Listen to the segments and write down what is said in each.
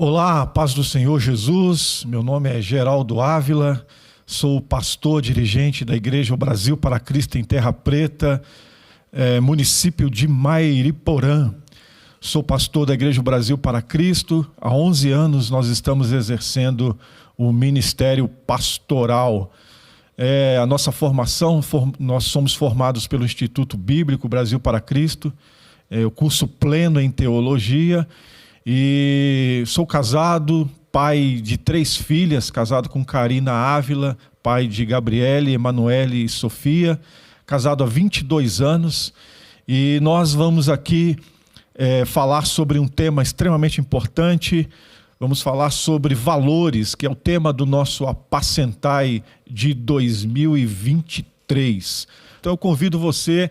Olá, paz do Senhor Jesus. Meu nome é Geraldo Ávila, sou pastor dirigente da Igreja Brasil para Cristo em Terra Preta, município de Mairiporã. Sou pastor da Igreja Brasil para Cristo. Há 11 anos nós estamos exercendo o ministério pastoral. A nossa formação, nós somos formados pelo Instituto Bíblico Brasil para Cristo, o curso pleno em teologia, e sou casado, pai de 3 filhas, casado com Karina Ávila, pai de Gabriele, Emanuele e Sofia, casado há 22 anos, e nós vamos aqui falar sobre um tema extremamente importante. Vamos falar sobre valores, que é o tema do nosso Apacentai de 2023. Então eu convido você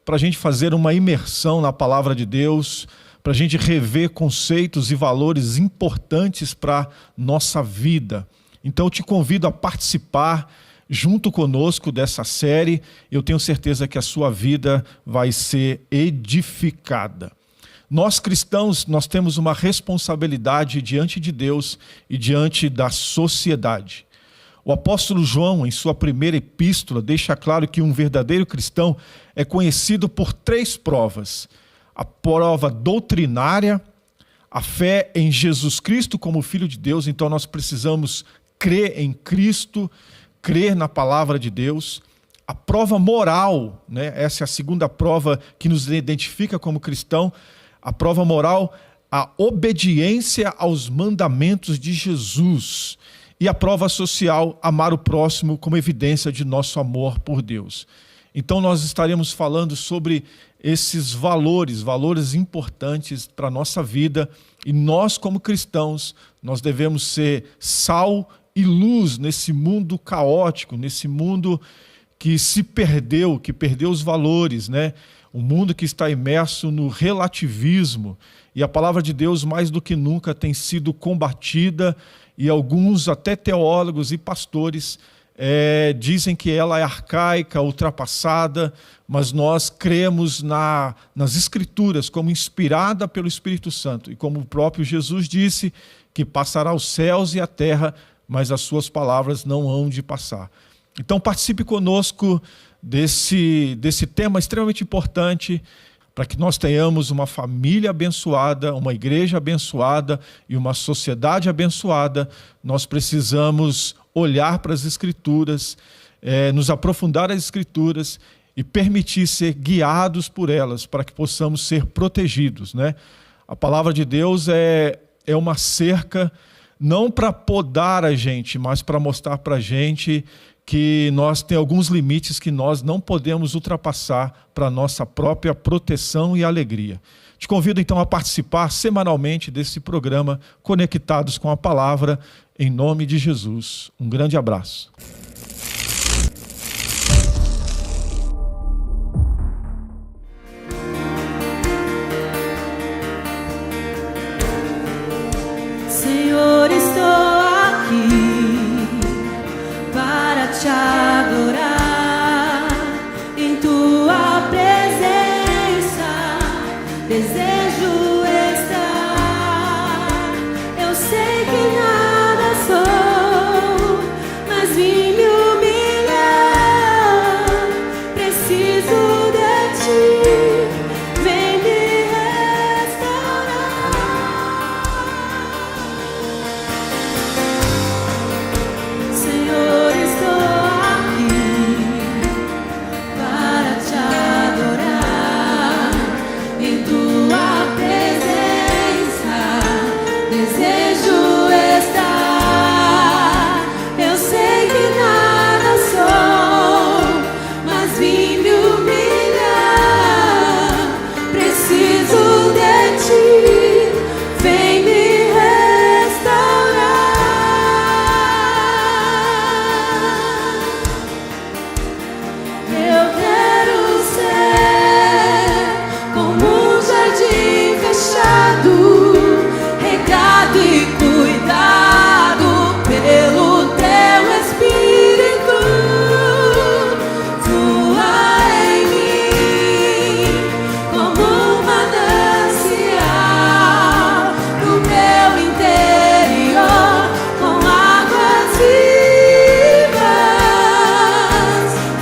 para a gente fazer uma imersão na Palavra de Deus, para a gente rever conceitos e valores importantes para a nossa vida. Então eu te convido a participar junto conosco dessa série. Eu tenho certeza que a sua vida vai ser edificada. Nós cristãos, nós temos uma responsabilidade diante de Deus e diante da sociedade. O apóstolo João, em sua primeira epístola, deixa claro que um verdadeiro cristão é conhecido por 3 provas. A prova doutrinária, a fé em Jesus Cristo como Filho de Deus. Então nós precisamos crer em Cristo, crer na palavra de Deus. A prova moral, né? Essa é a segunda prova que nos identifica como cristão. A prova moral, a obediência aos mandamentos de Jesus. E a prova social, amar o próximo como evidência de nosso amor por Deus. Então nós estaremos falando sobre esses valores importantes para a nossa vida, e nós como cristãos, nós devemos ser sal e luz nesse mundo caótico, nesse mundo que se perdeu, que perdeu os valores, né? Um mundo que está imerso no relativismo, e a palavra de Deus mais do que nunca tem sido combatida, e alguns até teólogos e pastores dizem que ela é arcaica, ultrapassada, mas nós cremos nas Escrituras como inspirada pelo Espírito Santo, e como o próprio Jesus disse, que passará os céus e a terra, mas as suas palavras não hão de passar. Então participe conosco desse tema extremamente importante, para que nós tenhamos uma família abençoada, uma igreja abençoada e uma sociedade abençoada. Nós precisamos olhar para as Escrituras, nos aprofundar as Escrituras e permitir ser guiados por elas, para que possamos ser protegidos, né? A palavra de Deus é uma cerca, não para podar a gente, mas para mostrar para a gente que nós temos alguns limites que nós não podemos ultrapassar para a nossa própria proteção e alegria. Te convido então a participar semanalmente desse programa Conectados com a Palavra, em nome de Jesus. Um grande abraço. Senhor, estou aqui para te adorar, em tua presença desejo estar. Eu sei que nada sou, mas vim me humilhar. Preciso de ti, vem me restaurar. Senhor, estou aqui para te adorar, em tua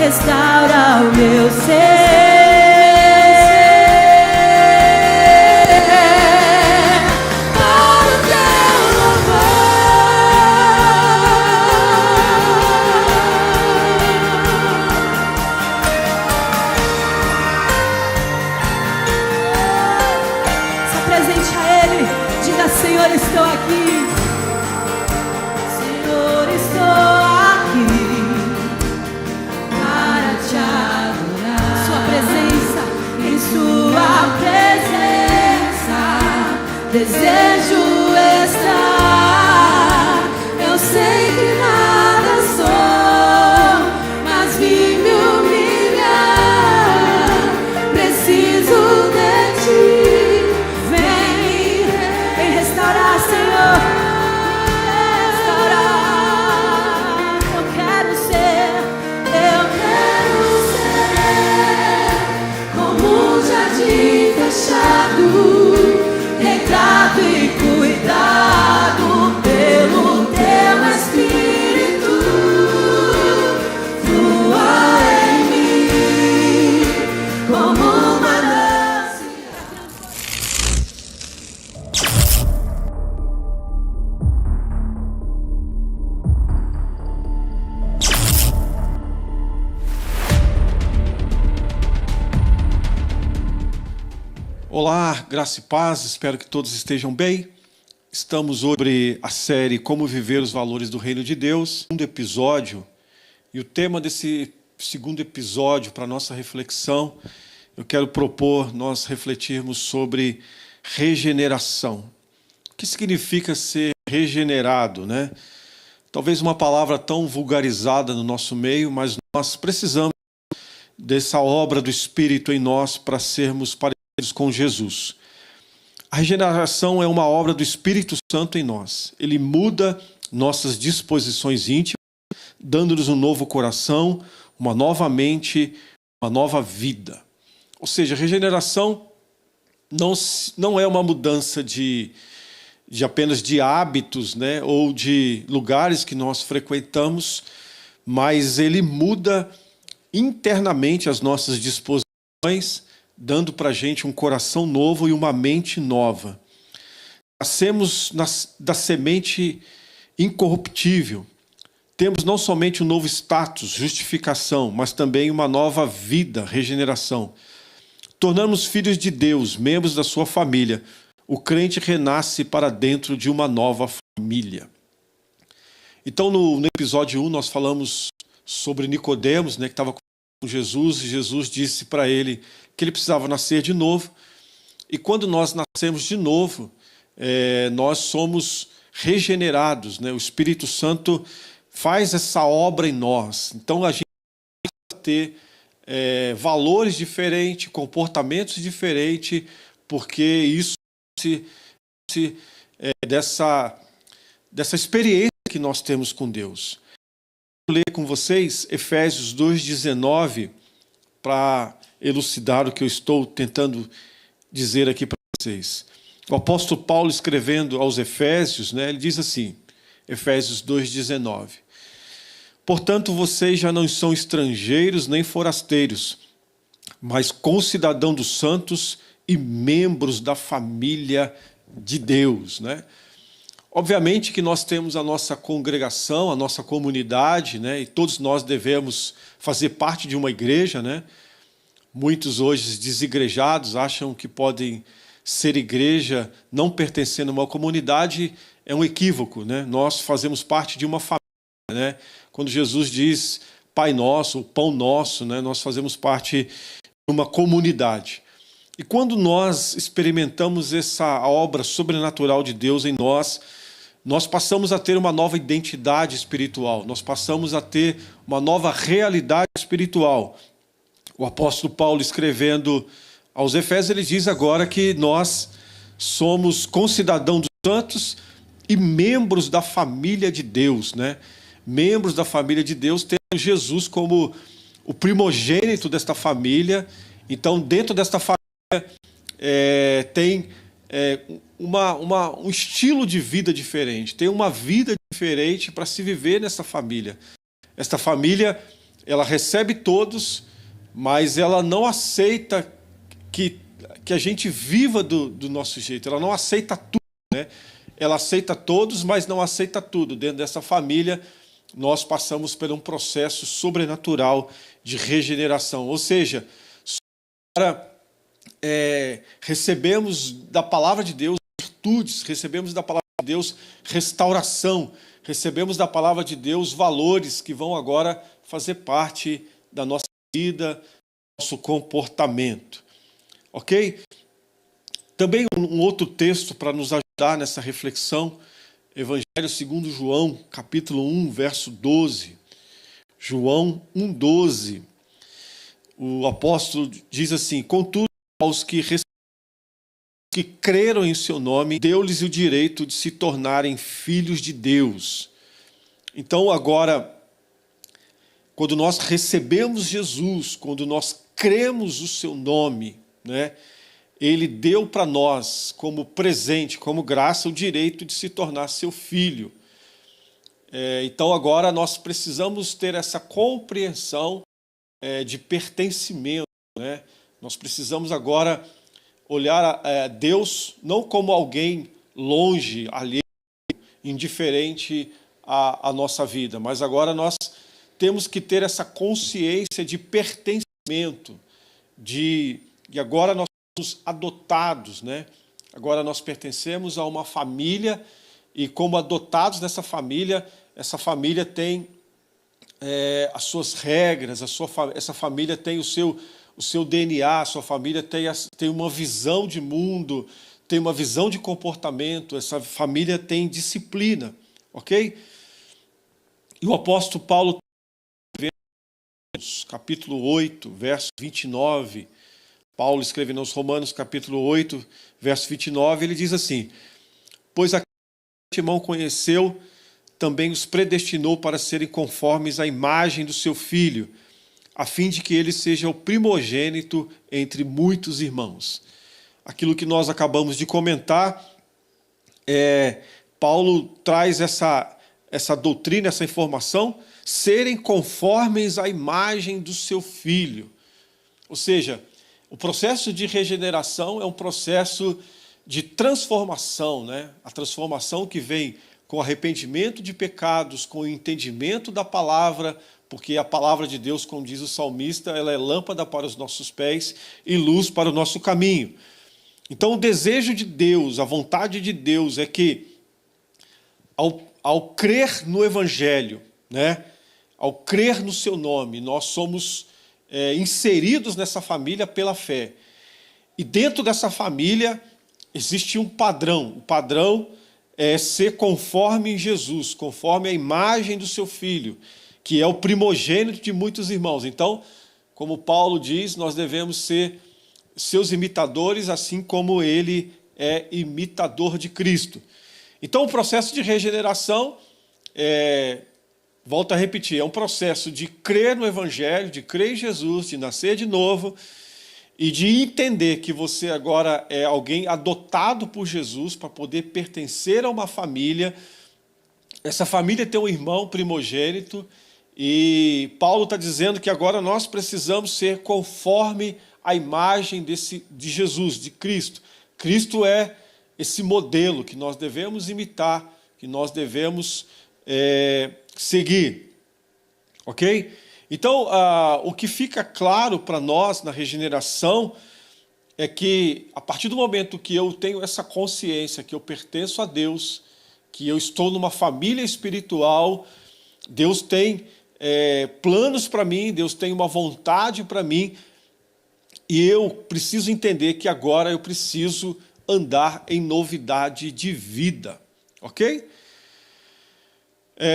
restaura o meu ser. Para o teu louvor. Se apresente a Ele, diga: Senhor, estou aqui. Senhor, estou aqui para te adorar. Sua presença, em Sua presença, desejo estar. Eu sei que nada sou, mas vim me humilhar. Preciso de Ti. Vem restaurar, Senhor. Retrato e cuidado pelo teu Espírito, flua em mim como uma nascente. Olá, graça e paz, espero que todos estejam bem. Estamos sobre a série Como Viver os Valores do Reino de Deus, segundo episódio, e o tema desse segundo episódio para a nossa reflexão, eu quero propor nós refletirmos sobre regeneração. O que significa ser regenerado, né? Talvez uma palavra tão vulgarizada no nosso meio, mas nós precisamos dessa obra do Espírito em nós para sermos parecidos com Jesus. A regeneração é uma obra do Espírito Santo em nós. Ele muda nossas disposições íntimas, dando-nos um novo coração, uma nova mente, uma nova vida. Ou seja, a regeneração não é uma mudança de apenas de hábitos, né, ou de lugares que nós frequentamos, mas ele muda internamente as nossas disposições, dando para a gente um coração novo e uma mente nova. Nascemos da semente incorruptível. Temos não somente um novo status, justificação, mas também uma nova vida, regeneração. Tornamos filhos de Deus, membros da sua família. O crente renasce para dentro de uma nova família. Então, no episódio 1, nós falamos sobre Nicodemos, né, que estava com Jesus, e Jesus disse para ele que ele precisava nascer de novo. E quando nós nascemos de novo, nós somos regenerados, né? O Espírito Santo faz essa obra em nós. Então a gente vai ter valores diferentes, comportamentos diferentes, porque isso dessa experiência que nós temos com Deus. Vou ler com vocês Efésios 2,19 para elucidar o que eu estou tentando dizer aqui para vocês. O apóstolo Paulo, escrevendo aos Efésios, né, ele diz assim, Efésios 2,19: portanto, vocês já não são estrangeiros nem forasteiros, mas concidadãos dos santos e membros da família de Deus, né? Obviamente que nós temos a nossa congregação, a nossa comunidade, né? E todos nós devemos fazer parte de uma igreja, né? Muitos hoje desigrejados acham que podem ser igreja não pertencendo a uma comunidade. É um equívoco, né? Nós fazemos parte de uma família, né? Quando Jesus diz Pai Nosso, o Pão Nosso, né? Nós fazemos parte de uma comunidade. E quando nós experimentamos essa obra sobrenatural de Deus em nós, nós passamos a ter uma nova identidade espiritual, nós passamos a ter uma nova realidade espiritual. O apóstolo Paulo, escrevendo aos Efésios, ele diz agora que nós somos concidadãos dos santos e membros da família de Deus, né? Membros da família de Deus, tendo Jesus como o primogênito desta família. Então, dentro desta família, tem um estilo de vida diferente, tem uma vida diferente para se viver nessa família. Esta família ela recebe todos, mas ela não aceita que a gente viva do nosso jeito. Ela não aceita tudo, né? Ela aceita todos, mas não aceita tudo. Dentro dessa família, nós passamos por um processo sobrenatural de regeneração. Ou seja, agora, recebemos da palavra de Deus virtudes, recebemos da palavra de Deus restauração, recebemos da palavra de Deus valores que vão agora fazer parte da nossa vida, do nosso comportamento. Ok? Também um outro texto para nos ajudar nessa reflexão, Evangelho segundo João, capítulo 1, verso 12. João 1,12. O apóstolo diz assim: contudo, aos que creram em seu nome, deu-lhes o direito de se tornarem filhos de Deus. Então agora, quando nós recebemos Jesus, quando nós cremos o seu nome, né, ele deu para nós como presente, como graça, o direito de se tornar seu filho. Então agora nós precisamos ter essa compreensão de pertencimento, né? Nós precisamos agora olhar Deus não como alguém longe, alheio, indiferente à nossa vida, mas agora nós temos que ter essa consciência de pertencimento, e agora nós somos adotados, né? Agora nós pertencemos a uma família e como adotados nessa família, essa família tem as suas regras, essa família tem o seu DNA, a sua família tem uma visão de mundo, tem uma visão de comportamento, essa família tem disciplina, ok? E o apóstolo Paulo, capítulo 8, verso 29, Paulo escreve nos Romanos, capítulo 8, verso 29, ele diz assim: pois aquele que de antemão conheceu, também os predestinou para serem conformes à imagem do seu Filho, a fim de que ele seja o primogênito entre muitos irmãos. Aquilo que nós acabamos de comentar, Paulo traz essa doutrina, essa informação, serem conformes à imagem do seu Filho. Ou seja, o processo de regeneração é um processo de transformação, né? A transformação que vem com arrependimento de pecados, com o entendimento da palavra, porque a palavra de Deus, como diz o salmista, ela é lâmpada para os nossos pés e luz para o nosso caminho. Então o desejo de Deus, a vontade de Deus é que, ao crer no Evangelho, né, ao crer no seu nome, nós somos inseridos nessa família pela fé. E dentro dessa família existe um padrão. O padrão é ser conforme em Jesus, conforme a imagem do seu Filho, que é o primogênito de muitos irmãos. Então, como Paulo diz, nós devemos ser seus imitadores, assim como ele é imitador de Cristo. Então, o processo de regeneração, volto a repetir, é um processo de crer no Evangelho, de crer em Jesus, de nascer de novo e de entender que você agora é alguém adotado por Jesus para poder pertencer a uma família. Essa família tem um irmão primogênito e Paulo está dizendo que agora nós precisamos ser conforme a imagem de Jesus, de Cristo. Cristo é esse modelo que nós devemos imitar, que nós devemos seguir, ok? Então, o que fica claro para nós na regeneração é que, a partir do momento que eu tenho essa consciência que eu pertenço a Deus, que eu estou numa família espiritual, Deus tem planos para mim, Deus tem uma vontade para mim, e eu preciso entender que agora eu preciso andar em novidade de vida, ok?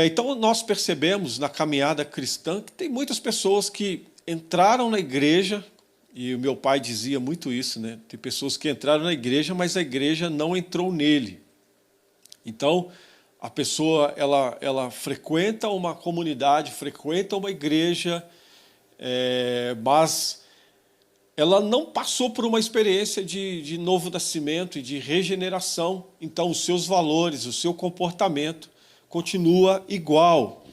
Então nós percebemos na caminhada cristã que tem muitas pessoas que entraram na igreja, e o meu pai dizia muito isso, né? Tem pessoas que entraram na igreja, mas a igreja não entrou nele. Então a pessoa ela frequenta uma comunidade, frequenta uma igreja, mas ela não passou por uma experiência de novo nascimento e de regeneração. Então os seus valores, o seu comportamento continua igual.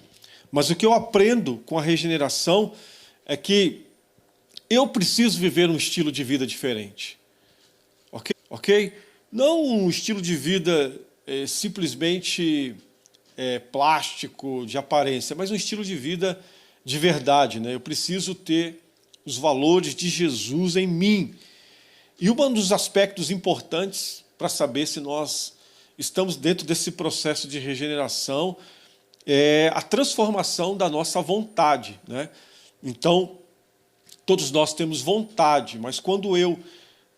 Mas o que eu aprendo com a regeneração é que eu preciso viver um estilo de vida diferente. Ok? Não um estilo de vida simplesmente plástico, de aparência, mas um estilo de vida de verdade, né? Eu preciso ter os valores de Jesus em mim. E um dos aspectos importantes para saber se nós estamos dentro desse processo de regeneração é a transformação da nossa vontade, né? Então, todos nós temos vontade, mas quando eu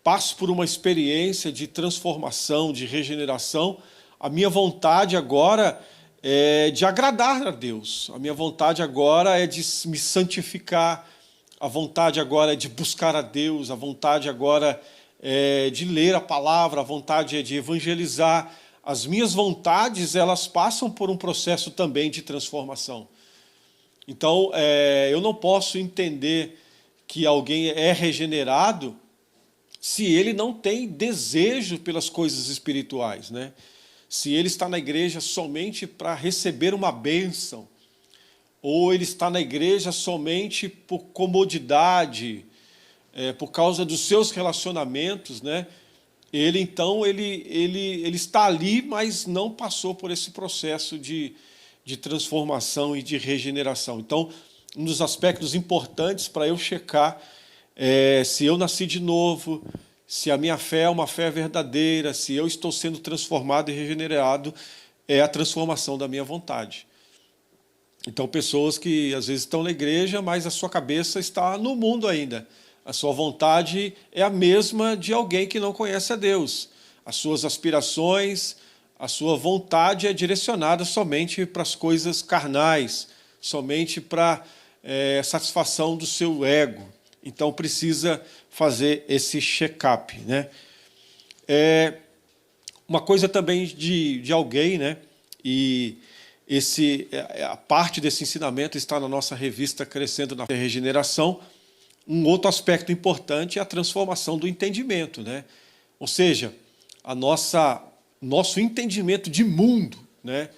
passo por uma experiência de transformação, de regeneração, a minha vontade agora é de agradar a Deus. A minha vontade agora é de me santificar. A vontade agora é de buscar a Deus. A vontade agora é de ler a palavra. A vontade é de evangelizar. As minhas vontades, elas passam por um processo também de transformação. Então, eu não posso entender que alguém é regenerado se ele não tem desejo pelas coisas espirituais, né? Se ele está na igreja somente para receber uma bênção, ou ele está na igreja somente por comodidade, por causa dos seus relacionamentos, né? Ele está ali, mas não passou por esse processo de transformação e de regeneração. Então, um dos aspectos importantes para eu checar se eu nasci de novo, se a minha fé é uma fé verdadeira, se eu estou sendo transformado e regenerado, é a transformação da minha vontade. Então, pessoas que às vezes estão na igreja, mas a sua cabeça está no mundo ainda. A sua vontade é a mesma de alguém que não conhece a Deus. As suas aspirações, a sua vontade é direcionada somente para as coisas carnais, somente para satisfação do seu ego. Então, precisa fazer esse check-up, né? Uma coisa também de alguém, né? E a parte desse ensinamento está na nossa revista Crescendo na Regeneração. Um outro aspecto importante é a transformação do entendimento, né? Ou seja, nosso entendimento de mundo, né?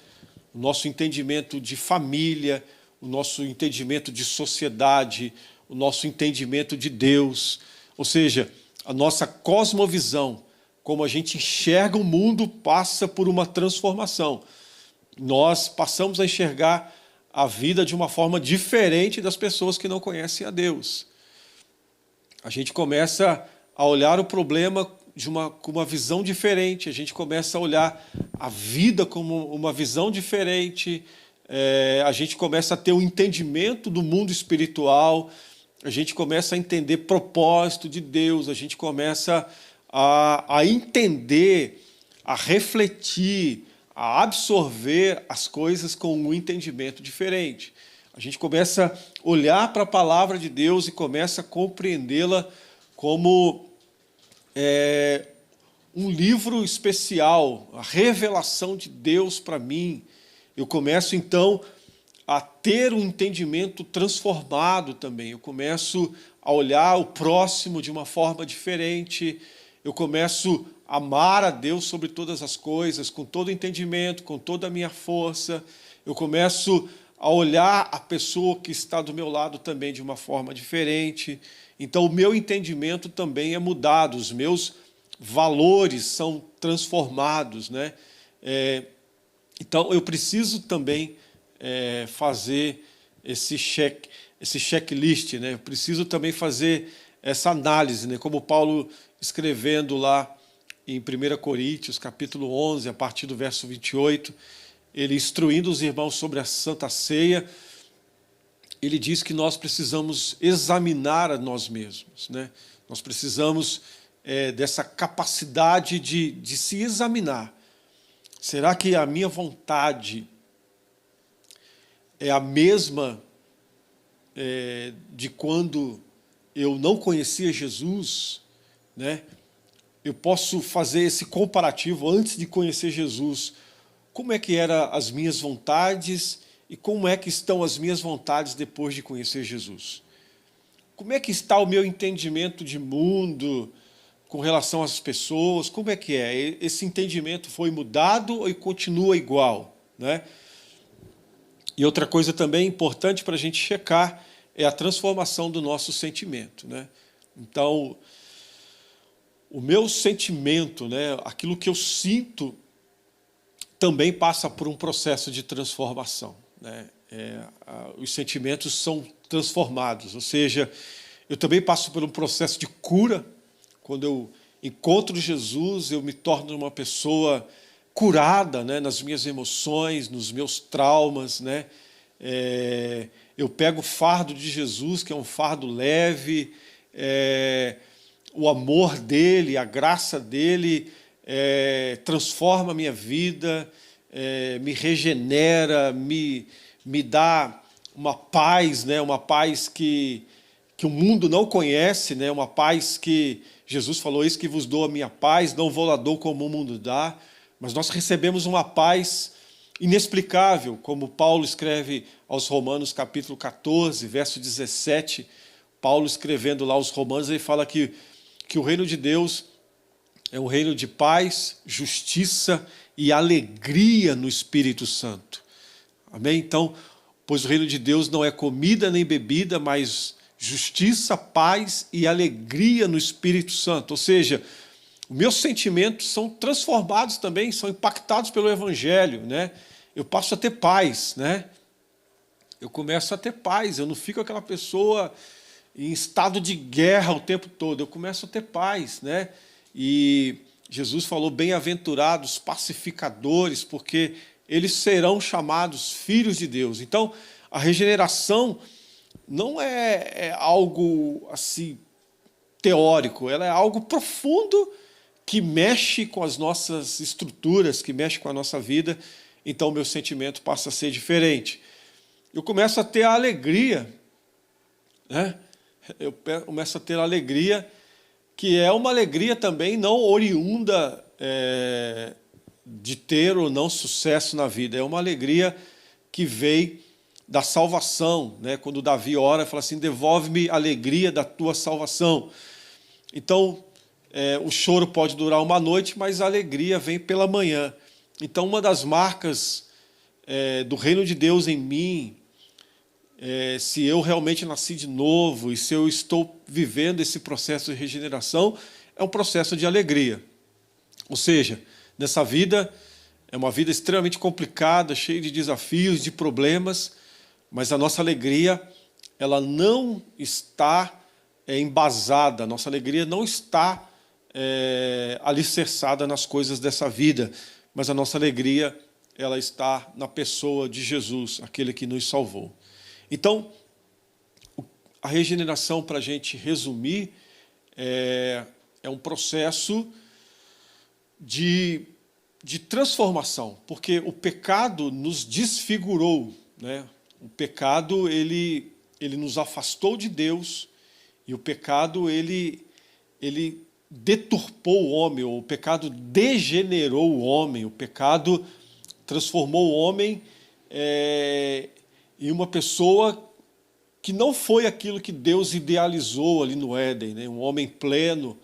O nosso entendimento de família, o nosso entendimento de sociedade, o nosso entendimento de Deus, ou seja, a nossa cosmovisão, como a gente enxerga o mundo, passa por uma transformação. Nós passamos a enxergar a vida de uma forma diferente das pessoas que não conhecem a Deus. A gente começa a olhar o problema com uma visão diferente, a gente começa a olhar a vida como uma visão diferente, a gente começa a ter um entendimento do mundo espiritual, a gente começa a entender propósito de Deus, a gente começa a entender, a refletir, a absorver as coisas com um entendimento diferente. A gente começa a olhar para a palavra de Deus e começa a compreendê-la como um livro especial, a revelação de Deus para mim. Eu começo, então, a ter um entendimento transformado também. Eu começo a olhar o próximo de uma forma diferente. Eu começo a amar a Deus sobre todas as coisas, com todo o entendimento, com toda a minha força. Eu começo a olhar a pessoa que está do meu lado também de uma forma diferente. Então, o meu entendimento também é mudado, os meus valores são transformados, né? Então, eu preciso também fazer esse checklist, né? Eu preciso também fazer essa análise, né? Como Paulo escrevendo lá em 1 Coríntios, capítulo 11, a partir do verso 28, ele instruindo os irmãos sobre a Santa Ceia, ele diz que nós precisamos examinar a nós mesmos, né? Nós precisamos dessa capacidade de se examinar. Será que a minha vontade é a mesma de quando eu não conhecia Jesus, né? Eu posso fazer esse comparativo antes de conhecer Jesus. Como é que eram as minhas vontades e como é que estão as minhas vontades depois de conhecer Jesus? Como é que está o meu entendimento de mundo com relação às pessoas? Como é que é? Esse entendimento foi mudado ou continua igual, né? E outra coisa também importante para a gente checar é a transformação do nosso sentimento, né? Então, o meu sentimento, né, aquilo que eu sinto, também passa por um processo de transformação, né? Os sentimentos são transformados, ou seja, eu também passo por um processo de cura. Quando eu encontro Jesus, eu me torno uma pessoa curada, né, nas minhas emoções, nos meus traumas, né? Eu pego o fardo de Jesus, que é um fardo leve, o amor dele, a graça dele transforma a minha vida, me regenera, me dá uma paz, né? Uma paz que o mundo não conhece, né? Uma paz que Jesus falou, isso que vos dou a minha paz, não vou lá dou como o mundo dá, mas nós recebemos uma paz inexplicável, como Paulo escreve aos Romanos, capítulo 14, verso 17, Paulo escrevendo lá aos Romanos, ele fala que o reino de Deus é um reino de paz, justiça e alegria no Espírito Santo. Amém? Então, pois o reino de Deus não é comida nem bebida, mas justiça, paz e alegria no Espírito Santo. Ou seja, os meus sentimentos são transformados também, são impactados pelo Evangelho, né? Eu passo a ter paz, né? Eu começo a ter paz, eu não fico aquela pessoa em estado de guerra o tempo todo, eu começo a ter paz, né? E Jesus falou, bem-aventurados pacificadores, porque eles serão chamados filhos de Deus. Então, a regeneração não é algo assim teórico, ela é algo profundo que mexe com as nossas estruturas, que mexe com a nossa vida. Então, o meu sentimento passa a ser diferente. Eu começo a ter a alegria, né? Eu começo a ter a alegria, que é uma alegria também não oriunda de ter ou não sucesso na vida. É uma alegria que veio da salvação, né? Quando Davi ora, fala assim, devolve-me a alegria da tua salvação. Então, o choro pode durar uma noite, mas a alegria vem pela manhã. Então, uma das marcas do reino de Deus em mim, se eu realmente nasci de novo e se eu estou vivendo esse processo de regeneração, é um processo de alegria. Ou seja, nessa vida, é uma vida extremamente complicada, cheia de desafios, de problemas, mas a nossa alegria, ela não está embasada, a nossa alegria não está alicerçada nas coisas dessa vida, mas a nossa alegria, ela está na pessoa de Jesus, aquele que nos salvou. Então, a regeneração, para a gente resumir, é um processo de transformação, porque o pecado nos desfigurou, né? O pecado, ele nos afastou de Deus, e o pecado, ele deturpou o homem, o pecado degenerou o homem, o pecado transformou o homem em uma pessoa que não foi aquilo que Deus idealizou ali no Éden, né? Um homem pleno,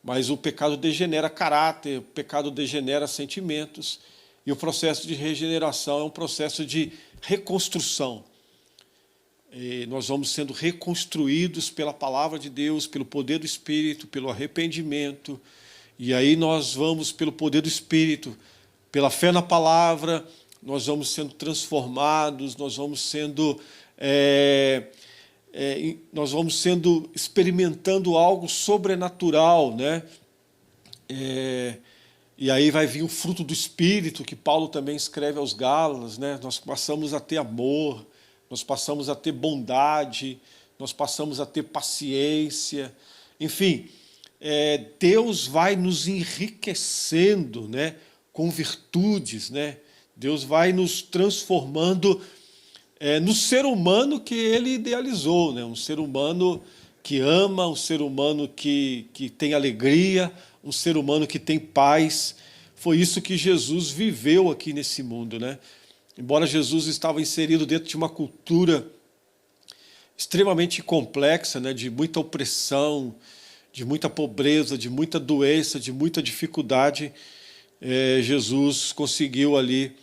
mas o pecado degenera caráter, o pecado degenera sentimentos, e o processo de regeneração é um processo de reconstrução. E nós vamos sendo reconstruídos pela palavra de Deus, pelo poder do Espírito, pelo arrependimento, e aí nós vamos, pelo poder do Espírito, pela fé na palavra, nós vamos sendo transformados, nós vamos sendo experimentando algo sobrenatural, né? E aí vai vir o fruto do Espírito, que Paulo também escreve aos Gálatas, né? Nós passamos a ter amor, nós passamos a ter bondade, nós passamos a ter paciência, enfim, Deus vai nos enriquecendo, né? Com virtudes, né? Deus vai nos transformando no ser humano que Ele idealizou, né? Um ser humano que ama, um ser humano que tem alegria, um ser humano que tem paz. Foi isso que Jesus viveu aqui nesse mundo, né? Embora Jesus estava inserido dentro de uma cultura extremamente complexa, né? De muita opressão, de muita pobreza, de muita doença, de muita dificuldade, Jesus conseguiu ali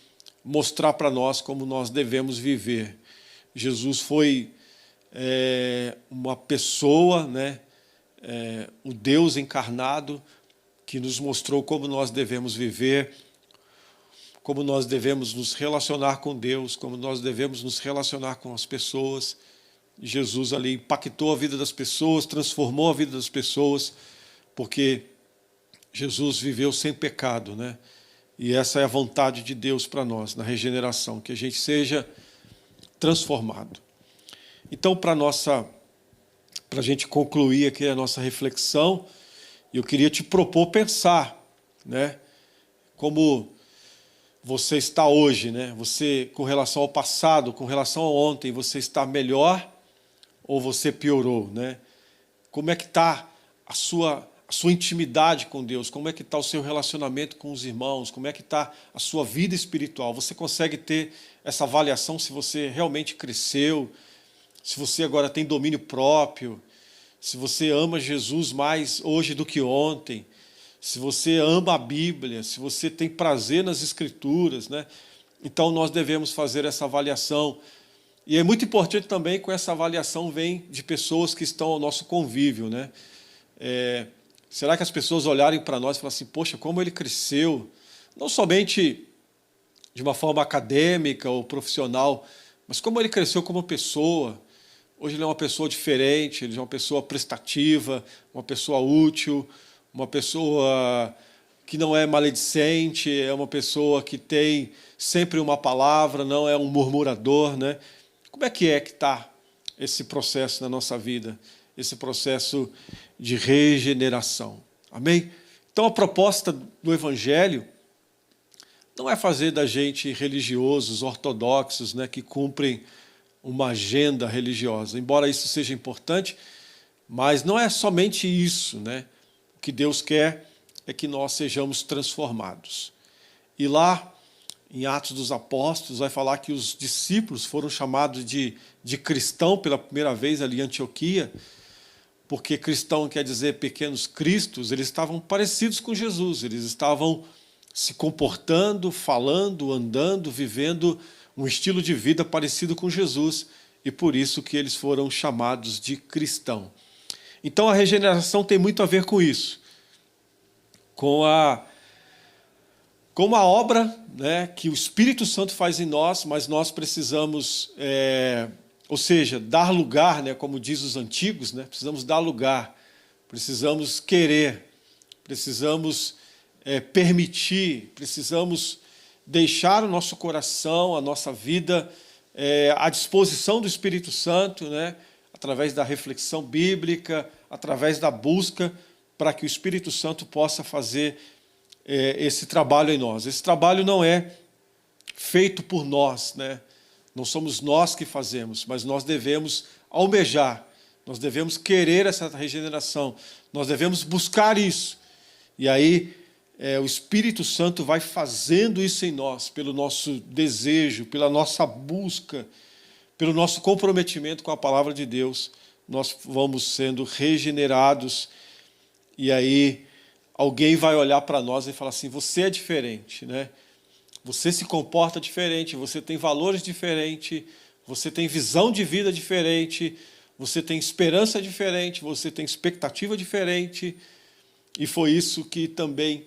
mostrar para nós como nós devemos viver. Jesus foi uma pessoa, né? O Deus encarnado, que nos mostrou como nós devemos viver, como nós devemos nos relacionar com Deus, como nós devemos nos relacionar com as pessoas. Jesus ali impactou a vida das pessoas, transformou a vida das pessoas, porque Jesus viveu sem pecado, né? E essa é a vontade de Deus para nós, na regeneração, que a gente seja transformado. Então, para a gente concluir aqui a nossa reflexão, eu queria te propor pensar, né? Como você está hoje, né? Você, com relação ao passado, com relação a ontem, você está melhor ou você piorou, né? Como é que está a sua intimidade com Deus? Como é que está o seu relacionamento com os irmãos? Como é que está a sua vida espiritual? Você consegue ter essa avaliação se você realmente cresceu, se você agora tem domínio próprio, se você ama Jesus mais hoje do que ontem, se você ama a Bíblia, se você tem prazer nas Escrituras, né? Então nós devemos fazer essa avaliação. E é muito importante também que essa avaliação vem de pessoas que estão ao nosso convívio, né? Será que as pessoas olharem para nós e falarem assim, poxa, como ele cresceu, não somente de uma forma acadêmica ou profissional, mas como ele cresceu como pessoa. Hoje ele é uma pessoa diferente, ele é uma pessoa prestativa, uma pessoa útil, uma pessoa que não é maledicente, é uma pessoa que tem sempre uma palavra, não é um murmurador, né? Como é que está esse processo na nossa vida, esse processo de regeneração? Amém? Então a proposta do Evangelho não é fazer da gente religiosos, ortodoxos, né, que cumprem uma agenda religiosa, embora isso seja importante, mas não é somente isso, né? O que Deus quer é que nós sejamos transformados. E lá, em Atos dos Apóstolos, vai falar que os discípulos foram chamados de cristão pela primeira vez ali em Antioquia, porque cristão quer dizer pequenos cristos, eles estavam parecidos com Jesus, eles estavam se comportando, falando, andando, vivendo um estilo de vida parecido com Jesus, e por isso que eles foram chamados de cristão. Então a regeneração tem muito a ver com isso, com a obra, né, que o Espírito Santo faz em nós, mas nós precisamos, ou seja, dar lugar, né, como diz os antigos, né, precisamos dar lugar, precisamos querer, precisamos permitir, precisamos deixar o nosso coração, a nossa vida à disposição do Espírito Santo, né, através da reflexão bíblica, através da busca, para que o Espírito Santo possa fazer esse trabalho em nós. Esse trabalho não é feito por nós, né? Não somos nós que fazemos, mas nós devemos almejar, nós devemos querer essa regeneração, nós devemos buscar isso. E aí o Espírito Santo vai fazendo isso em nós, pelo nosso desejo, pela nossa busca, pelo nosso comprometimento com a palavra de Deus, nós vamos sendo regenerados, e aí alguém vai olhar para nós e falar assim, você é diferente, né? Você se comporta diferente, você tem valores diferentes, você tem visão de vida diferente, você tem esperança diferente, você tem expectativa diferente, e foi isso que também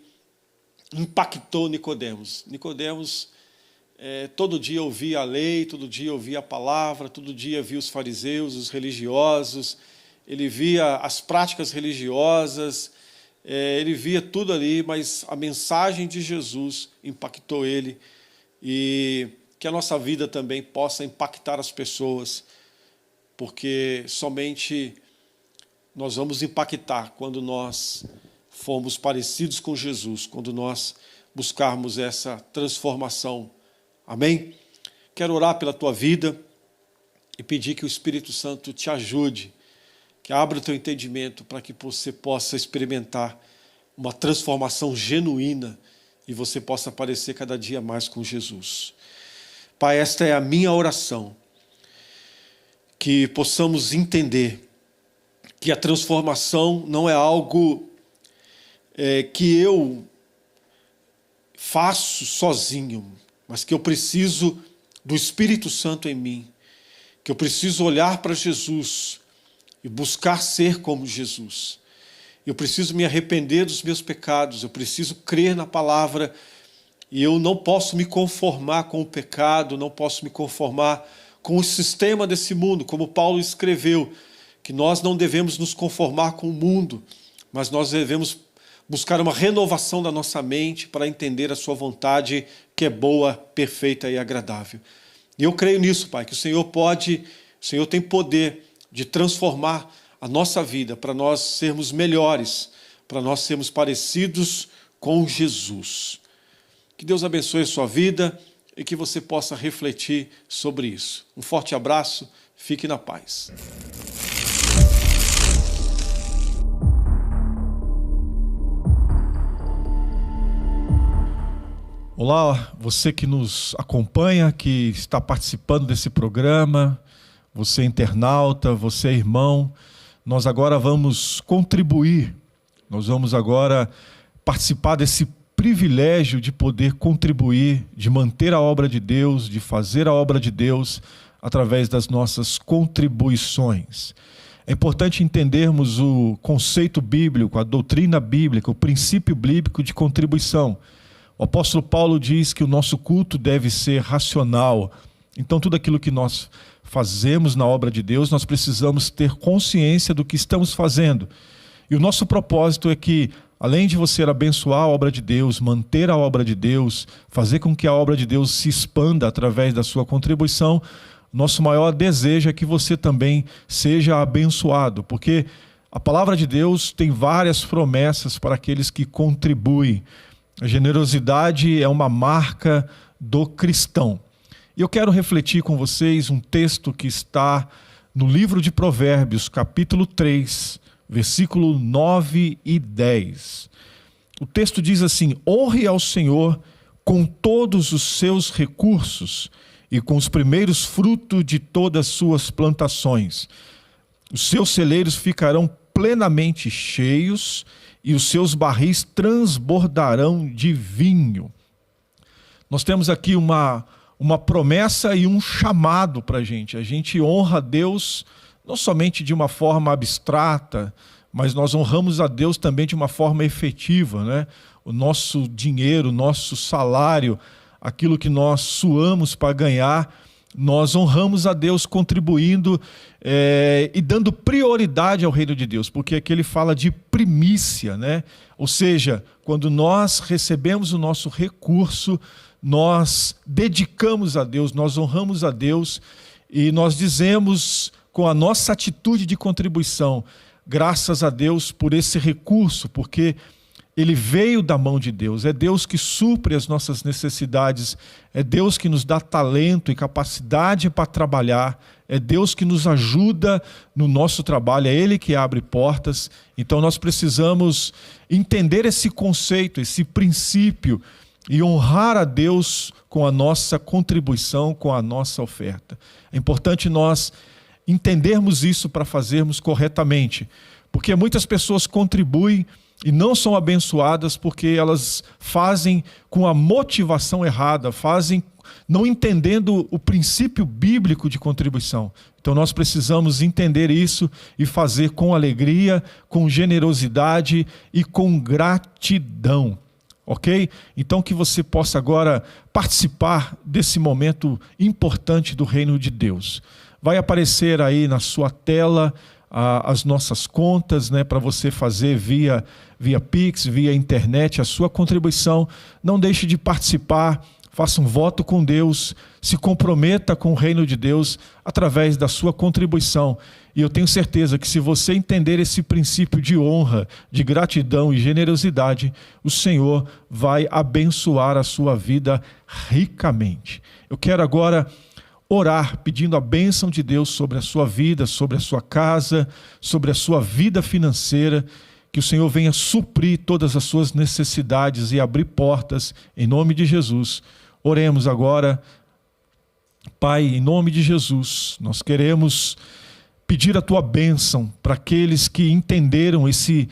impactou Nicodemos. Nicodemos todo dia ouvia a lei, todo dia ouvia a palavra, todo dia via os fariseus, os religiosos, ele via as práticas religiosas, ele via tudo ali, mas a mensagem de Jesus impactou ele, e que a nossa vida também possa impactar as pessoas, porque somente nós vamos impactar quando nós formos parecidos com Jesus, quando nós buscarmos essa transformação. Amém? Quero orar pela tua vida e pedir que o Espírito Santo te ajude, que abra o teu entendimento para que você possa experimentar uma transformação genuína e você possa parecer cada dia mais com Jesus. Pai, esta é a minha oração, que possamos entender que a transformação não é algo que eu faço sozinho, mas que eu preciso do Espírito Santo em mim, que eu preciso olhar para Jesus e buscar ser como Jesus. Eu preciso me arrepender dos meus pecados, eu preciso crer na palavra e eu não posso me conformar com o pecado, não posso me conformar com o sistema desse mundo, como Paulo escreveu, que nós não devemos nos conformar com o mundo, mas nós devemos buscar uma renovação da nossa mente para entender a sua vontade, que é boa, perfeita e agradável. E eu creio nisso, Pai, que o Senhor tem poder de transformar a nossa vida para nós sermos melhores, para nós sermos parecidos com Jesus. Que Deus abençoe a sua vida e que você possa refletir sobre isso. Um forte abraço, fique na paz. Olá, você que nos acompanha, que está participando desse programa, você internauta, você irmão, nós agora vamos contribuir, nós vamos agora participar desse privilégio de poder contribuir, de manter a obra de Deus, de fazer a obra de Deus através das nossas contribuições. É importante entendermos o conceito bíblico, a doutrina bíblica, o princípio bíblico de contribuição. O apóstolo Paulo diz que o nosso culto deve ser racional. Então, tudo aquilo que nós fazemos na obra de Deus, nós precisamos ter consciência do que estamos fazendo. E o nosso propósito é que, além de você abençoar a obra de Deus, manter a obra de Deus, fazer com que a obra de Deus se expanda através da sua contribuição, nosso maior desejo é que você também seja abençoado, porque a palavra de Deus tem várias promessas para aqueles que contribuem. A generosidade é uma marca do cristão. E eu quero refletir com vocês um texto que está no livro de Provérbios, capítulo 3, versículo 9 e 10. O texto diz assim: honre ao Senhor com todos os seus recursos e com os primeiros frutos de todas as suas plantações. Os seus celeiros ficarão plenamente cheios e os seus barris transbordarão de vinho. Nós temos aqui uma promessa e um chamado para a gente honra a Deus não somente de uma forma abstrata, mas nós honramos a Deus também de uma forma efetiva, né? O nosso dinheiro, o nosso salário, aquilo que nós suamos para ganhar, nós honramos a Deus contribuindo e dando prioridade ao reino de Deus, porque aqui ele fala de primícia, né? Ou seja, quando nós recebemos o nosso recurso, nós dedicamos a Deus, nós honramos a Deus e nós dizemos com a nossa atitude de contribuição, graças a Deus por esse recurso, porque ele veio da mão de Deus, é Deus que supre as nossas necessidades, é Deus que nos dá talento e capacidade para trabalhar, é Deus que nos ajuda no nosso trabalho, é Ele que abre portas. Então nós precisamos entender esse conceito, esse princípio e honrar a Deus com a nossa contribuição, com a nossa oferta. É importante nós entendermos isso para fazermos corretamente, porque muitas pessoas contribuem e não são abençoadas porque elas fazem com a motivação errada, fazem não entendendo o princípio bíblico de contribuição. Então nós precisamos entender isso e fazer com alegria, com generosidade e com gratidão. Ok? Então que você possa agora participar desse momento importante do reino de Deus. Vai aparecer aí na sua tela as nossas contas, né, para você fazer via Pix, via internet, a sua contribuição. Não deixe de participar, faça um voto com Deus, se comprometa com o reino de Deus através da sua contribuição. E eu tenho certeza que se você entender esse princípio de honra, de gratidão e generosidade, o Senhor vai abençoar a sua vida ricamente. Eu quero agora orar pedindo a bênção de Deus sobre a sua vida, sobre a sua casa, sobre a sua vida financeira, que o Senhor venha suprir todas as suas necessidades e abrir portas em nome de Jesus. Oremos agora. Pai, em nome de Jesus, nós queremos pedir a tua bênção para aqueles que entenderam esse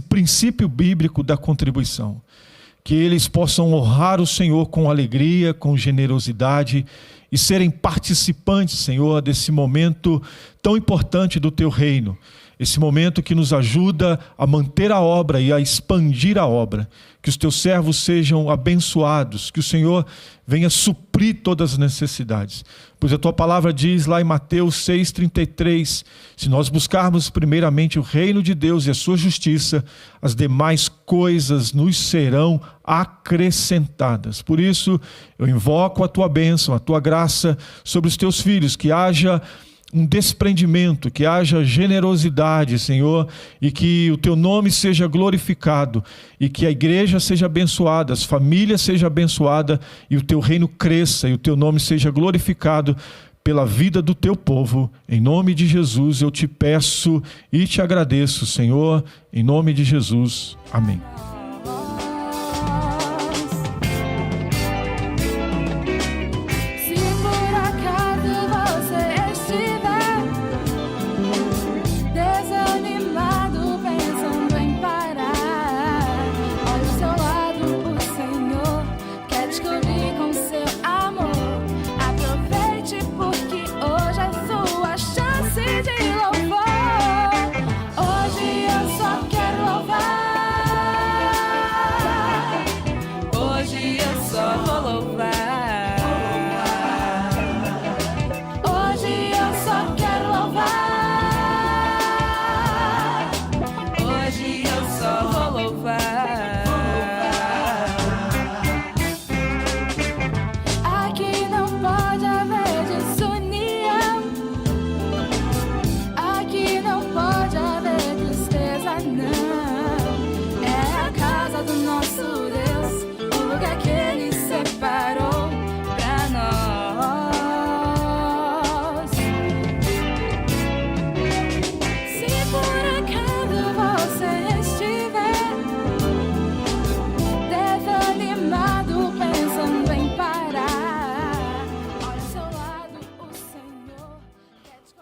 princípio bíblico da contribuição. que eles possam honrar o Senhor com alegria, com generosidade e serem participantes, Senhor, desse momento tão importante do Teu reino. Esse momento que nos ajuda a manter a obra e a expandir a obra. Que os Teus servos sejam abençoados, que o Senhor venha suprir todas as necessidades. Pois a Tua palavra diz lá em Mateus 6,33, se nós buscarmos primeiramente o reino de Deus e a sua justiça, as demais coisas nos serão acrescentadas. Por isso, eu invoco a Tua bênção, a Tua graça sobre os Teus filhos, que haja um desprendimento, que haja generosidade, Senhor, e que o Teu nome seja glorificado, e que a igreja seja abençoada, as famílias sejam abençoadas, e o Teu reino cresça, e o Teu nome seja glorificado pela vida do Teu povo. Em nome de Jesus eu te peço e te agradeço, Senhor, em nome de Jesus. Amém.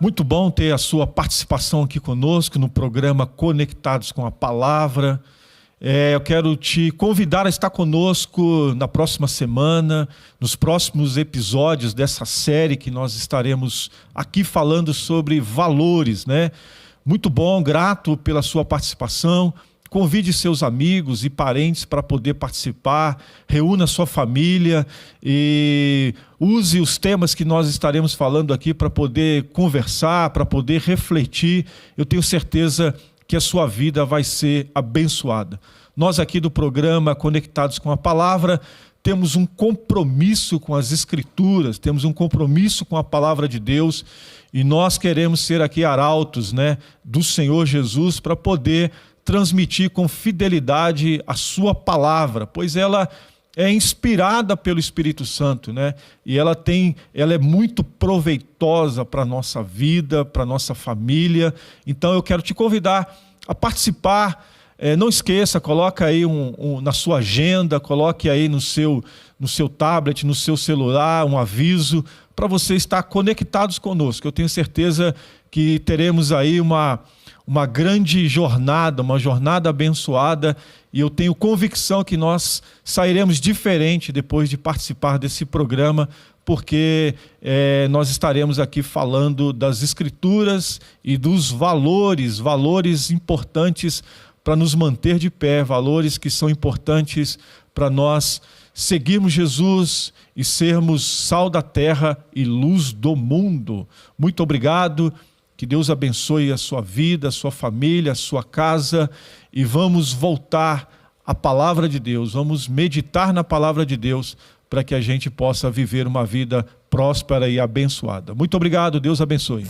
Muito bom ter a sua participação aqui conosco no programa Conectados com a Palavra. Eu quero te convidar a estar conosco na próxima semana, nos próximos episódios dessa série que nós estaremos aqui falando sobre valores, né? Muito bom, grato pela sua participação. Convide seus amigos e parentes para poder participar, reúna sua família e use os temas que nós estaremos falando aqui para poder conversar, para poder refletir. Eu tenho certeza que a sua vida vai ser abençoada. Nós aqui do programa Conectados com a Palavra temos um compromisso com as Escrituras, temos um compromisso com a Palavra de Deus e nós queremos ser aqui arautos, né, do Senhor Jesus para poder transmitir com fidelidade a sua palavra, pois ela é inspirada pelo Espírito Santo, né? E ela é muito proveitosa para a nossa vida, para a nossa família. Então eu quero te convidar a participar. Não esqueça, coloca aí na sua agenda, coloque aí no seu tablet, no seu celular, um aviso para você estar conectados conosco. Eu tenho certeza que teremos aí uma grande jornada, uma jornada abençoada, e eu tenho convicção que nós sairemos diferente depois de participar desse programa, porque nós estaremos aqui falando das Escrituras e dos valores importantes para nos manter de pé, valores que são importantes para nós seguirmos Jesus e sermos sal da terra e luz do mundo. Muito obrigado. Que Deus abençoe a sua vida, a sua família, a sua casa, e vamos voltar à palavra de Deus, vamos meditar na palavra de Deus para que a gente possa viver uma vida próspera e abençoada. Muito obrigado, Deus abençoe.